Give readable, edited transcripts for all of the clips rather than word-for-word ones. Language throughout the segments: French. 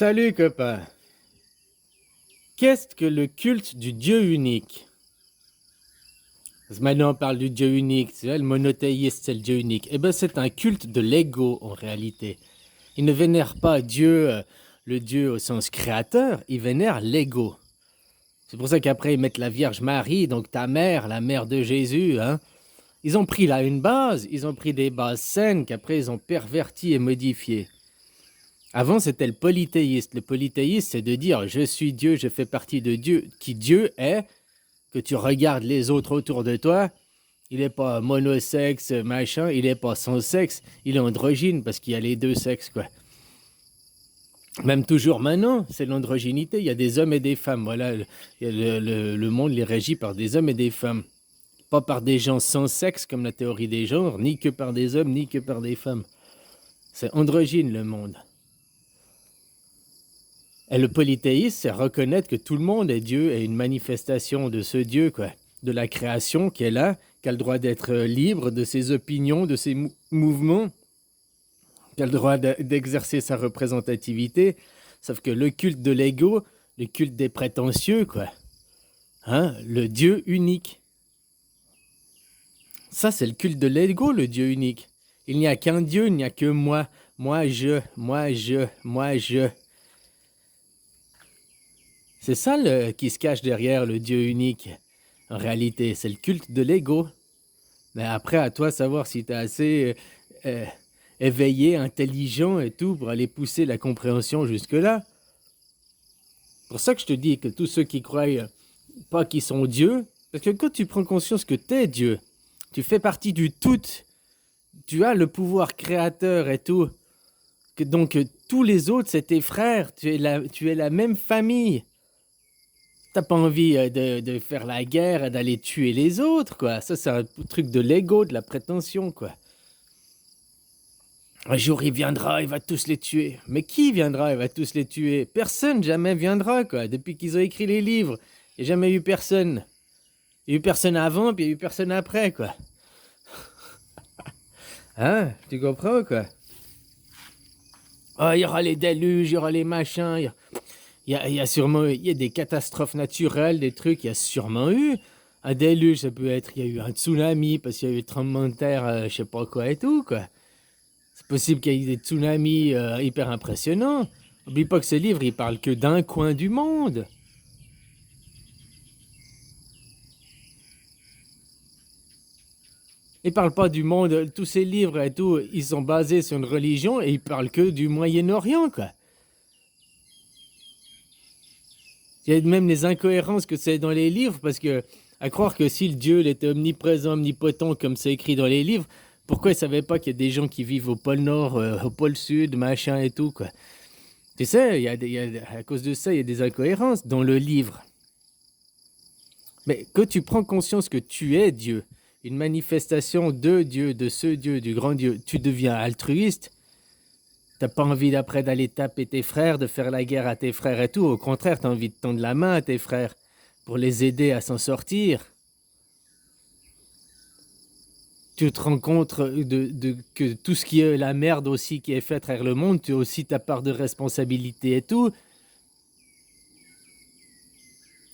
Salut copain. Qu'est-ce que le culte du Dieu unique? Parce que maintenant on parle du Dieu unique, tu vois, le monothéiste c'est le Dieu unique. Eh bien c'est un culte de l'ego en réalité. Il ne vénère pas Dieu, le Dieu au sens créateur, il vénère l'ego. C'est pour ça qu'après ils mettent la Vierge Marie, donc ta mère, la mère de Jésus, hein. Ils ont pris là une base, ils ont pris des bases saines qu'après ils ont perverties et modifiées. Avant, c'était le polythéiste. Le polythéiste, c'est de dire je suis Dieu, je fais partie de Dieu, qui Dieu est, que tu regardes les autres autour de toi. Il n'est pas monosexe, machin, il n'est pas sans sexe, il est androgyne parce qu'il y a les deux sexes, quoi. Même toujours maintenant, c'est l'androgynité, il y a des hommes et des femmes. Voilà, le monde est régi par des hommes et des femmes. Pas par des gens sans sexe, comme la théorie des genres, ni que par des hommes, ni que par des femmes. C'est androgyne, le monde. Et le polythéisme, c'est reconnaître que tout le monde est Dieu et une manifestation de ce Dieu, quoi, de la création qui est là, qui a le droit d'être libre de ses opinions, de ses mouvements, qui a le droit d'exercer sa représentativité. Sauf que le culte de l'ego, le culte des prétentieux, quoi, hein, le Dieu unique. Ça, c'est le culte de l'ego, le Dieu unique. Il n'y a qu'un Dieu, il n'y a que moi. Moi, je, moi, je, moi, je. C'est ça qui se cache derrière le Dieu unique. En réalité, c'est le culte de l'ego. Mais après, à toi de savoir si tu es assez euh, éveillé, intelligent et tout pour aller pousser la compréhension jusque-là. C'est pour ça que je te dis que tous ceux qui croient pas qu'ils sont Dieu, parce que quand tu prends conscience que tu es Dieu, tu fais partie du tout, tu as le pouvoir créateur et tout, que donc tous les autres, c'est tes frères, tu es la même famille. T'as pas envie de faire la guerre et d'aller tuer les autres, quoi. Ça, c'est un truc de l'ego, de la prétention, quoi. Un jour, il viendra, il va tous les tuer. Mais qui viendra, il va tous les tuer? Personne jamais viendra, quoi. Depuis qu'ils ont écrit les livres, il n'y a jamais eu personne. Il y a eu personne avant, puis il y a eu personne après, quoi. Hein? Tu comprends, quoi? Oh, il y aura les déluges, il y aura les machins, il y a sûrement il y a des catastrophes naturelles, des trucs, il y a sûrement eu. Un déluge, ça peut être, il y a eu un tsunami parce qu'il y a eu un tremblement de terre, je sais pas quoi et tout, quoi. C'est possible qu'il y ait eu des tsunamis hyper impressionnants. N'oublie pas que ce livre, il parle que d'un coin du monde. Il parle pas du monde, tous ces livres et tout, ils sont basés sur une religion et ils parlent que du Moyen-Orient, quoi. Il y a même les incohérences que c'est dans les livres, parce que, à croire que si le Dieu il était omniprésent, omnipotent, comme c'est écrit dans les livres, pourquoi il ne savait pas qu'il y a des gens qui vivent au pôle Nord, au pôle Sud, machin et tout, quoi. Tu sais, à cause de ça, il y a des incohérences dans le livre. Mais quand tu prends conscience que tu es Dieu, une manifestation de Dieu, de ce Dieu, du grand Dieu, tu deviens altruiste. T'as pas envie d'après d'aller taper tes frères, de faire la guerre à tes frères et tout. Au contraire, t'as envie de tendre la main à tes frères pour les aider à s'en sortir. Tu te rends compte que tout ce qui est la merde aussi qui est faite à travers le monde, tu as aussi ta part de responsabilité et tout.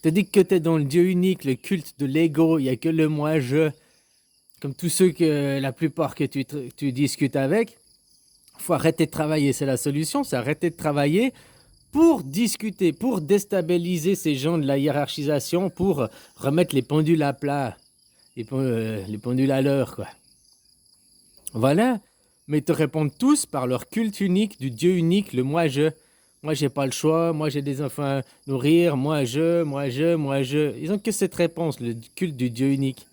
Tu dis que tu es dans le Dieu unique, le culte de l'ego, il n'y a que le moi-je. Comme tous ceux que la plupart que tu discutes avec, il faut arrêter de travailler. C'est la solution, c'est arrêter de travailler pour discuter, pour déstabiliser ces gens de la hiérarchisation, pour remettre les pendules à plat, les pendules à l'heure, quoi. Voilà, mais ils te répondent tous par leur culte unique, du Dieu unique, le moi-je. Moi, j'ai pas le choix, moi, j'ai des enfants à nourrir, moi-je. Ils ont que cette réponse, le culte du Dieu unique.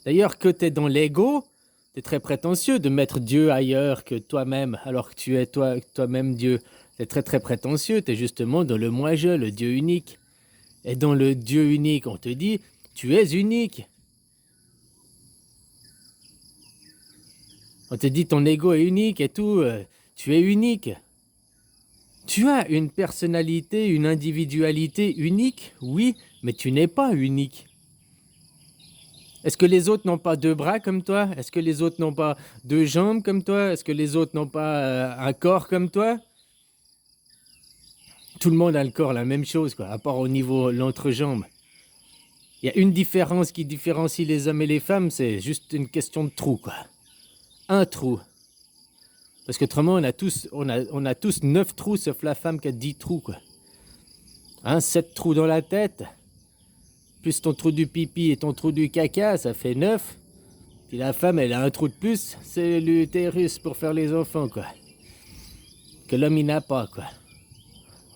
D'ailleurs, que tu es dans l'ego, tu es très prétentieux de mettre Dieu ailleurs que toi-même, alors que tu es toi-même Dieu. C'est très très prétentieux, tu es justement dans le moi-je, le Dieu unique. Et dans le Dieu unique, on te dit, tu es unique. On te dit, ton ego est unique et tout, tu es unique. Tu as une personnalité, une individualité unique, oui, mais tu n'es pas unique. Est-ce que les autres n'ont pas deux bras comme toi? Est-ce que les autres n'ont pas deux jambes comme toi? Est-ce que les autres n'ont pas un corps comme toi? Tout le monde a le corps la même chose, quoi, à part au niveau de l'entrejambe. Il y a une différence qui différencie les hommes et les femmes, c'est juste une question de trou, quoi. Un trou. Parce qu'autrement, on a tous 9 trous, sauf la femme qui a 10 trous, quoi. 7 trous dans la tête, plus ton trou du pipi et ton trou du caca, ça fait 9. Puis la femme, elle a un trou de plus, c'est l'utérus pour faire les enfants, quoi. Que l'homme, il n'a pas, quoi.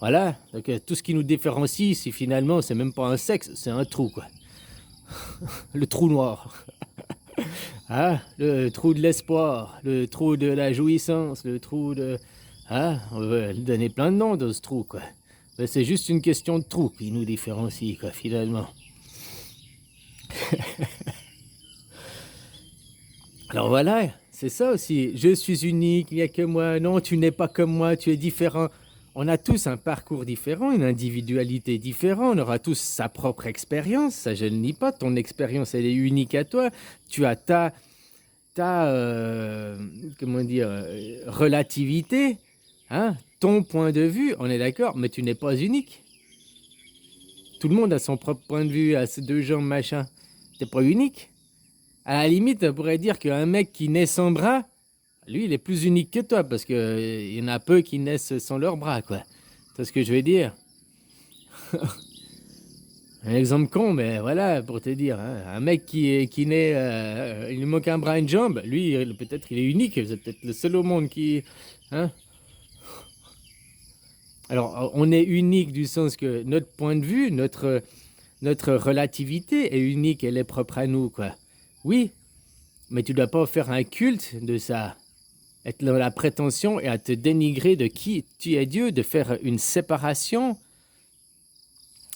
Voilà, donc tout ce qui nous différencie, c'est finalement, c'est même pas un sexe, c'est un trou, quoi. Le trou noir. Le trou de l'espoir, le trou de la jouissance, le trou de... on veut lui donner plein de noms dans ce trou, quoi. Mais c'est juste une question de trou qui nous différencie, quoi, finalement. Alors voilà, c'est ça aussi. Je suis unique, il n'y a que moi. Non, tu n'es pas comme moi, tu es différent. On a tous un parcours différent, une individualité différente. On aura tous sa propre expérience. Ça, je ne nie pas. Ton expérience, elle est unique à toi. Tu as ta comment dire, relativité, ton point de vue, on est d'accord, mais tu n'es pas unique. Tout le monde a son propre point de vue, à ses 2 jambes, machin. T'es pas unique. À la limite, on pourrait dire qu'un mec qui naît sans bras, lui, il est plus unique que toi, parce qu'il y en a peu qui naissent sans leurs bras, quoi. C'est ce que je veux dire. Un exemple con, mais voilà, pour te dire. Un mec qui naît, il lui manque un bras et une jambe, lui, peut-être il est unique, c'est peut-être le seul au monde qui... Alors, on est unique du sens que notre point de vue, notre relativité est unique, elle est propre à nous, quoi. Oui, mais tu ne dois pas faire un culte de ça, être dans la prétention et à te dénigrer de qui tu es Dieu, de faire une séparation.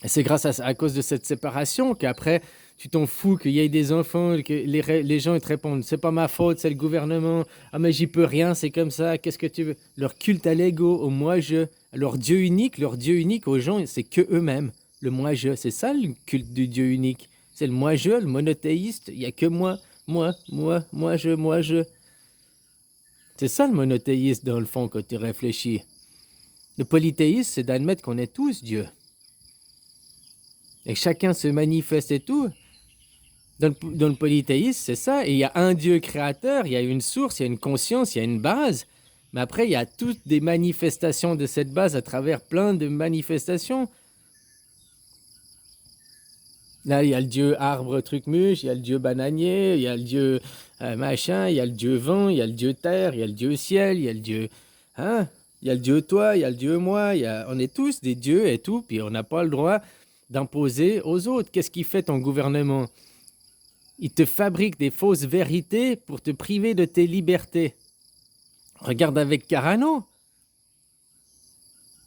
Et c'est grâce à cause de cette séparation qu'après, tu t'en fous qu'il y ait des enfants, que les gens ils te répondent « c'est pas ma faute, c'est le gouvernement, ah mais j'y peux rien, c'est comme ça, qu'est-ce que tu veux ?» Leur culte à l'ego, au moi-je, leur Dieu unique aux gens, c'est que eux-mêmes. Le moi-je, c'est ça le culte du Dieu unique. C'est le moi-je, le monothéiste, il n'y a que moi, je. C'est ça le monothéiste dans le fond quand tu réfléchis. Le polythéiste, c'est d'admettre qu'on est tous Dieu. Et chacun se manifeste et tout. Dans le polythéisme, c'est ça. Et il y a un Dieu créateur, il y a une source, il y a une conscience, il y a une base. Mais après, il y a toutes des manifestations de cette base à travers plein de manifestations. Là, il y a le Dieu arbre, truc muche, il y a le Dieu bananier, il y a le Dieu machin, il y a le Dieu vent, il y a le Dieu terre, il y a le Dieu ciel, il y a le Dieu... il y a le Dieu toi, il y a le Dieu moi, on est tous des dieux et tout, puis on n'a pas le droit d'imposer aux autres. Qu'est-ce qu'il fait ton gouvernement? Il te fabrique des fausses vérités pour te priver de tes libertés. Regarde avec Carano.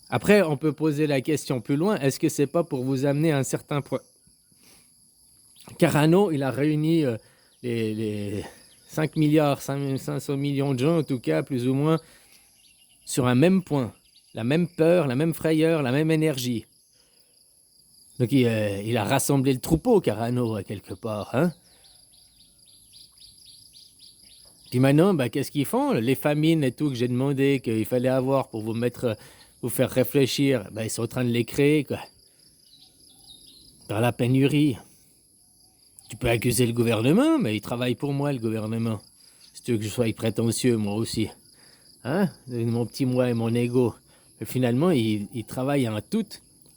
Après, on peut poser la question plus loin, est-ce que c'est pas pour vous amener à un certain point? Carano, il a réuni les 5 milliards, 500 millions de gens, en tout cas, plus ou moins, sur un même point. La même peur, la même frayeur, la même énergie. Donc il a rassemblé le troupeau, Carano, à quelque part. Puis maintenant, qu'est-ce qu'ils font? Les famines et tout que j'ai demandé qu'il fallait avoir pour vous faire réfléchir, ils sont en train de les créer, quoi. Par la pénurie. Tu peux accuser le gouvernement, mais il travaille pour moi, le gouvernement. Si tu veux que je sois prétentieux, moi aussi. Mon petit moi et mon ego. Mais finalement, il travaille en tout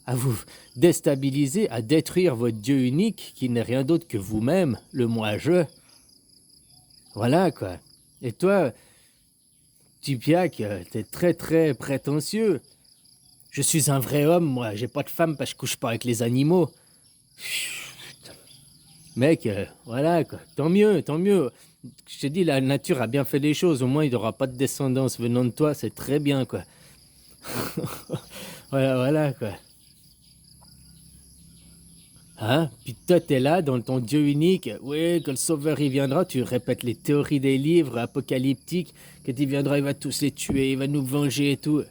à vous déstabiliser, à détruire votre Dieu unique, qui n'est rien d'autre que vous-même, le moi-je. Voilà, quoi. Et toi, Tipiak, t'es très, très prétentieux. Je suis un vrai homme, moi. J'ai pas de femme parce que je couche pas avec les animaux. Mec, voilà, quoi. Tant mieux, tant mieux. Je te dis, la nature a bien fait les choses. Au moins, il n'y aura pas de descendance venant de toi. C'est très bien, quoi. Voilà, quoi. Puis toi, t'es là, dans ton Dieu unique. Oui, quand le Sauveur, il viendra, tu répètes les théories des livres apocalyptiques. Quand il viendra, il va tous les tuer, il va nous venger et tout.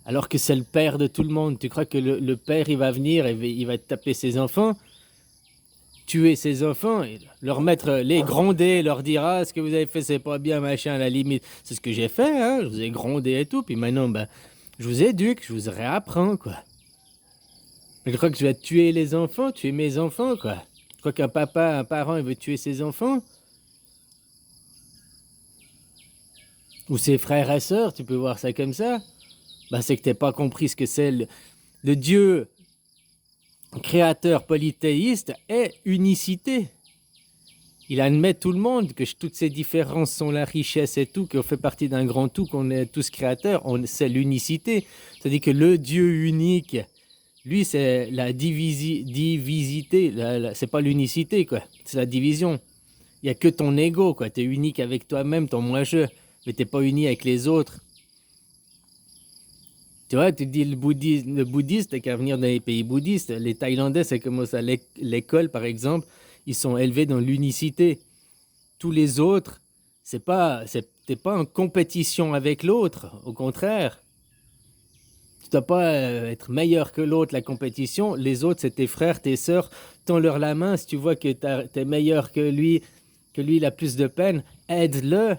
Alors que c'est le père de tout le monde. Tu crois que le père, il va venir et il va taper ses enfants, tuer ses enfants, et leur mettre les gronder, leur dire « ce que vous avez fait, c'est pas bien, machin, à la limite. » C'est ce que j'ai fait, je vous ai grondé et tout. Puis maintenant, je vous éduque, je vous réapprends, quoi. Je crois que je vais tuer les enfants, tuer mes enfants, quoi. Je crois qu'un papa, un parent, il veut tuer ses enfants. Ou ses frères et sœurs, tu peux voir ça comme ça. Bah, c'est que t'as pas compris ce que c'est le Dieu créateur polythéiste est unicité. Il admet tout le monde, que toutes ces différences sont la richesse et tout, qu'on fait partie d'un grand tout, qu'on est tous créateurs, c'est l'unicité. C'est-à-dire que le Dieu unique, lui, c'est la divisité, c'est pas l'unicité, quoi. C'est la division. Il n'y a que ton ego, quoi. Tu es unique avec toi-même, ton moi-je, mais tu n'es pas uni avec les autres. Tu vois, tu dis le bouddhiste, t'as qu'à venir dans les pays bouddhistes. Les Thaïlandais, c'est comme ça. L'école, par exemple, ils sont élevés dans l'unicité. Tous les autres, t'es pas en compétition avec l'autre. Au contraire, tu dois pas être meilleur que l'autre. La compétition, les autres, c'est tes frères, tes sœurs. Tends-leur la main si tu vois que t'es meilleur que lui il a plus de peine. Aide-le.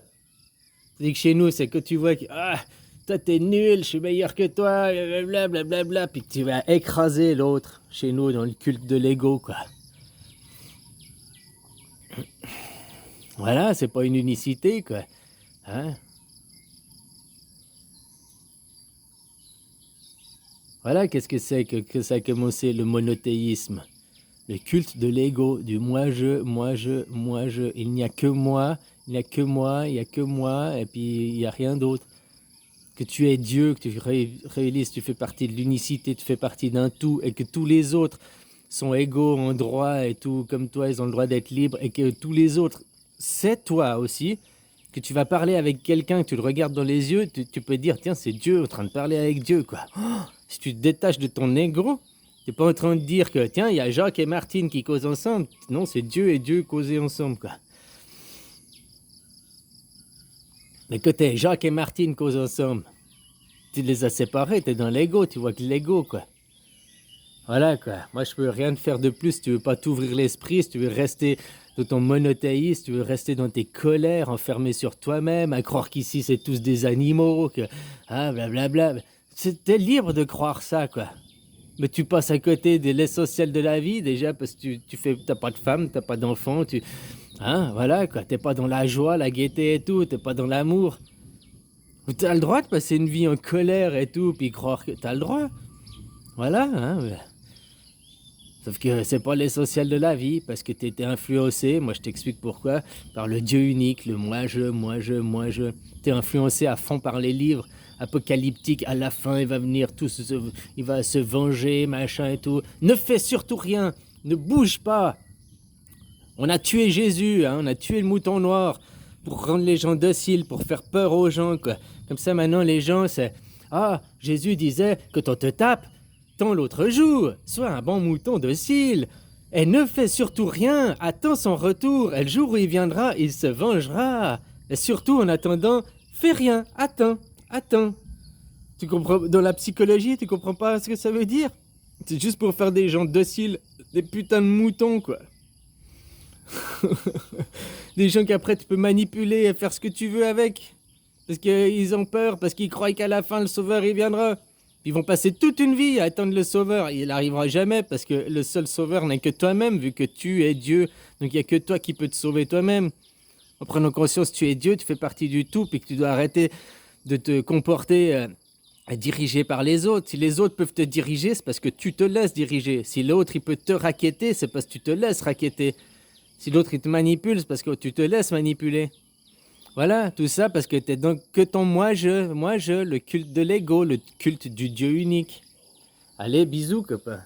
C'est que chez nous, c'est que tu vois que toi t'es nul, je suis meilleur que toi, blablabla, bla, bla, puis tu vas écraser l'autre. Chez nous, dans le culte de l'ego, quoi. Voilà, c'est pas une unicité, quoi. Hein? Voilà, qu'est-ce que c'est que ça a commencé, le monothéisme. Le culte de l'ego, du moi-je, moi-je, moi-je. Il n'y a que moi, il n'y a que moi, il n'y a que moi, et puis il n'y a rien d'autre. Que tu es Dieu, que tu réalises, tu fais partie de l'unicité, tu fais partie d'un tout, et que tous les autres sont égaux en droit et tout, comme toi, ils ont le droit d'être libres, et que tous les autres, c'est toi aussi, que tu vas parler avec quelqu'un, que tu le regardes dans les yeux, tu peux dire, tiens, c'est Dieu en train de parler avec Dieu, quoi. Si tu te détaches de ton ego, tu n'es pas en train de dire que, tiens, il y a Jacques et Martine qui causent ensemble. Non, c'est Dieu et Dieu causer ensemble, quoi. Mais que t'es Jacques et Martine causent ensemble, tu les as séparés, t'es dans l'ego, tu vois que l'ego, quoi. Voilà, quoi. Moi, je peux rien te faire de plus si tu veux pas t'ouvrir l'esprit, si tu veux rester dans ton monothéisme, si tu veux rester dans tes colères, enfermé sur toi-même, à croire qu'ici, c'est tous des animaux, que... Ah, blablabla. T'es libre de croire ça, quoi. Mais tu passes à côté de l'essentiel de la vie, déjà, parce que t'as pas de femme, t'as pas d'enfant, Hein, voilà, quoi. T'es pas dans la joie, la gaieté et tout, t'es pas dans l'amour. T'as le droit de passer une vie en colère et tout, puis croire que t'as le droit. Voilà, hein. Sauf que c'est pas l'essentiel de la vie, parce que t'étais influencé, moi je t'explique pourquoi, par le Dieu unique, le moi-je, moi-je, moi-je. T'es influencé à fond par les livres apocalyptiques, à la fin il va venir il va se venger, machin et tout. Ne fais surtout rien, ne bouge pas. On a tué Jésus, hein, on a tué le mouton noir pour rendre les gens dociles, pour faire peur aux gens, quoi. Comme ça maintenant les gens c'est, Jésus disait que quand on te tape, tant l'autre joue, sois un bon mouton docile, et ne fais surtout rien, attends son retour, et le jour où il viendra, il se vengera. Et surtout, en attendant, fais rien, attends. Tu comprends, dans la psychologie, tu comprends pas ce que ça veut dire? C'est juste pour faire des gens dociles, des putains de moutons, quoi. Des gens qu'après tu peux manipuler et faire ce que tu veux avec. Parce qu'ils ont peur, parce qu'ils croient qu'à la fin, le sauveur, il viendra. Ils vont passer toute une vie à attendre le sauveur. Il n'arrivera jamais parce que le seul sauveur n'est que toi-même, vu que tu es Dieu. Donc il n'y a que toi qui peux te sauver toi-même. En prenant conscience que tu es Dieu, tu fais partie du tout, puis que tu dois arrêter de te comporter dirigé par les autres. Si les autres peuvent te diriger, c'est parce que tu te laisses diriger. Si l'autre, il peut te racketter, c'est parce que tu te laisses racketter. Si l'autre, il te manipule, c'est parce que tu te laisses manipuler. Voilà, tout ça parce que t'es donc que ton moi-je, le culte de l'ego, le culte du Dieu unique. Allez, bisous, copain.